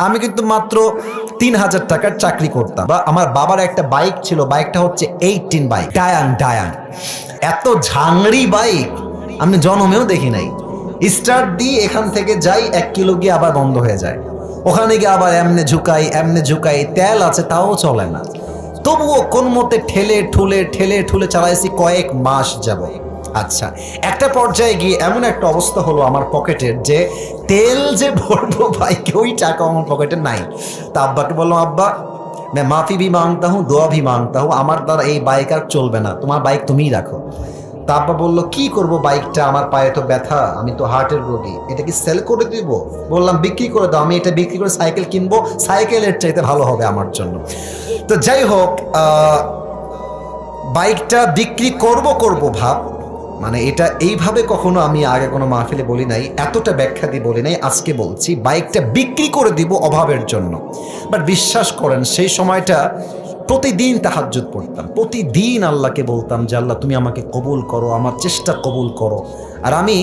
আমি কিন্তু মাত্র ৩,০০০ টাকার চাকরি করতাম, বা আমার বাবার একটা বাইক ছিল, বাইকটা হচ্ছে 18 বাইক, ডায়াং। এত ঝাংড়ি বাইক আমি জন্মেও দেখি নাই। স্টার্ট দিয়ে এখান থেকে যাই 1 কিলো গিয়ে আবার বন্ধ হয়ে যায়, ওখানে গিয়ে আবার এমনে ঝুকাই, তেল আছে তাও চলে না। তবুও কোন মতে ঠেলে ঠুলে চালাইছি কয়েক মাস যাব। আচ্ছা, একটা পর্যায়ে গিয়ে এমন একটা অবস্থা হলো আমার পকেটের, যে তেল যে ভরবো বাইকে ওই টাকা আমার পকেটে নাই। তা আব্বাকে বললাম, আব্বা मैं माफी भी मांगता हूँ, दुआ भी मांगता हूँ, আমার দ্বারা এই বাইক আর চলবে না, তোমার বাইক তুমিই রাখো। তা আব্বা বললো, কি করব বাইকটা, আমার পায়ে তো ব্যথা, আমি তো হার্টের রোগী, এটা কি সেল করে দিব? বললাম, বিক্রি করে দাও, আমি এটা বিক্রি করে সাইকেল কিনবো, সাইকেলের চাইতে ভালো হবে আমার জন্য। তো যাই হোক, বাইকটা বিক্রি করব ভাব, মানে এটা এইভাবে কখনো আমি আগে কোনো মাহফিলে বলি নাই, এতটা ব্যাখ্যা দিয়ে বলি নাই, আজকে বলছি বাইকটা বিক্রি করে দিব অভাবের জন্য। বাট বিশ্বাস করেন, সেই সময়টা প্রতিদিন তাহাজ্জুদ পড়তাম, প্রতিদিন আল্লাহকে বলতাম যে আল্লাহ তুমি আমাকে কবুল করো, আমার চেষ্টা কবুল করো। আর আমি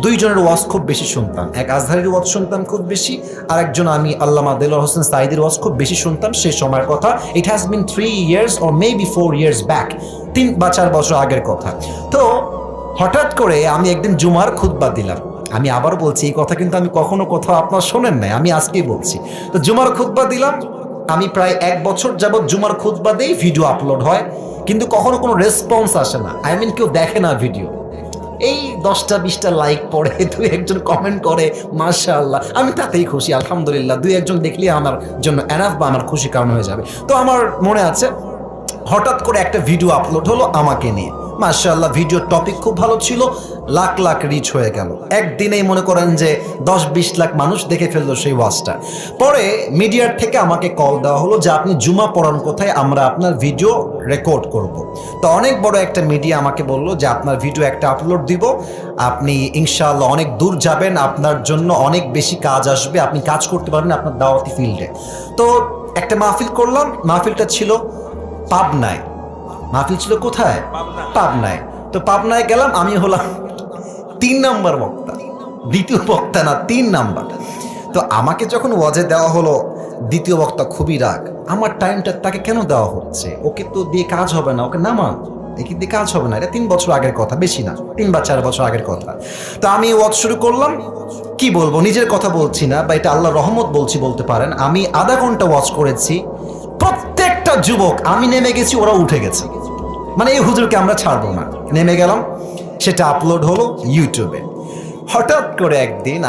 দুইজনের ওয়াজ খুব বেশি শুনতাম, এক আজহারির ওয়াজ শুনতাম খুব বেশি, আর একজন আমি আল্লামা দেলোয়ার হোসেন সাঈদীর ওয়াজ খুব বেশি শুনতাম সেই সময়ের কথা। It has been 3 years or maybe 4 years back, 3 বা 4 বছর আগের কথা। তো হঠাৎ করে আমি একদিন জুমার খুতবা দিলাম, আমি আবার বলছি এই কথা কিন্তু আমি কখনো কোথাও আপনার শোনেন নাই, আমি আজকেই বলছি। তো জুমার খুতবা দিলাম, আমি প্রায় 1 বছর যাবৎ জুমার খুতবা দেই, ভিডিও আপলোড হয়, কিন্তু কখনো কোনো রেসপন্স আসে না, আই মিন কেউ দেখে না ভিডিও। এই 10টা 20টা লাইক পড়ে, 2-1জন কমেন্ট করে, মাশাআল্লাহ, আমি তাতেই খুশি, আলহামদুলিল্লাহ, 2-1জন দেখলে আমার জন্য এনাফ, বা আমার খুশি কারণ হয়ে যাবে। তো আমার মনে আছে হঠাৎ করে একটা ভিডিও আপলোড হলো আমাকে নিয়ে, মাশাআল্লাহ, ভিডিওর টপিক খুব ভালো ছিল, লাখ লাখ রিচ হয়ে গেল, একদিনেই মনে করেন যে 10-20 লাখ মানুষ দেখে ফেললো সেই ওয়াজটা। পরে মিডিয়ার থেকে আমাকে কল দেওয়া হলো যে আপনি জুমা পড়ান কোথায়, আমরা আপনার ভিডিও রেকর্ড করব। তো অনেক বড় একটা মিডিয়া আমাকে বললো যে আপনার ভিডিও একটা আপলোড দিব, আপনি ইনশাআল্লাহ অনেক দূর যাবেন, আপনার জন্য অনেক বেশি কাজ আসবে, আপনি কাজ করতে পারবেন আপনার দাওয়াতি ফিল্ডে। তো একটা মাহফিল করলাম, মাহফিলটা ছিল পাবনায়। মাহফিল ছিল কোথায়? পাবনায়। তো পাবনায় গেলাম, আমি হলাম 3 নাম্বার বক্তা, দ্বিতীয় বক্তা না, 3 নাম্বার। তো আমাকে যখন ওয়াজে দেওয়া হলো, দ্বিতীয় বক্তা খুবই রাগ, আমার টাইমটা তাকে কেন দেওয়া হচ্ছে, ওকে তো দিয়ে কাজ হবে না, ওকে নামান, একে দিয়ে কাজ হবে না, এটা 3 বছর আগের কথা, বেশি না, 3 বা 4 বছর আগের কথা। তো আমি ওয়াজ শুরু করলাম, কি বলবো, নিজের কথা বলছি না, বা এটা আল্লাহর রহমত বলছি বলতে পারেন। আমি আধা ঘন্টা ওয়াজ করেছি, প্রত্যেকটা যুবক, আমি নেমে গেছি ওরা উঠে গেছে, মানে এই হুজুরকে আমরা ছাড়বো না, নেমে গেলাম, সেটা আপলোড হলো ইউটিউবে। হঠাৎ করে একদিন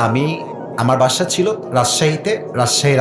আমার বাসা ছিল রাজশাহীতে, রাজশাহী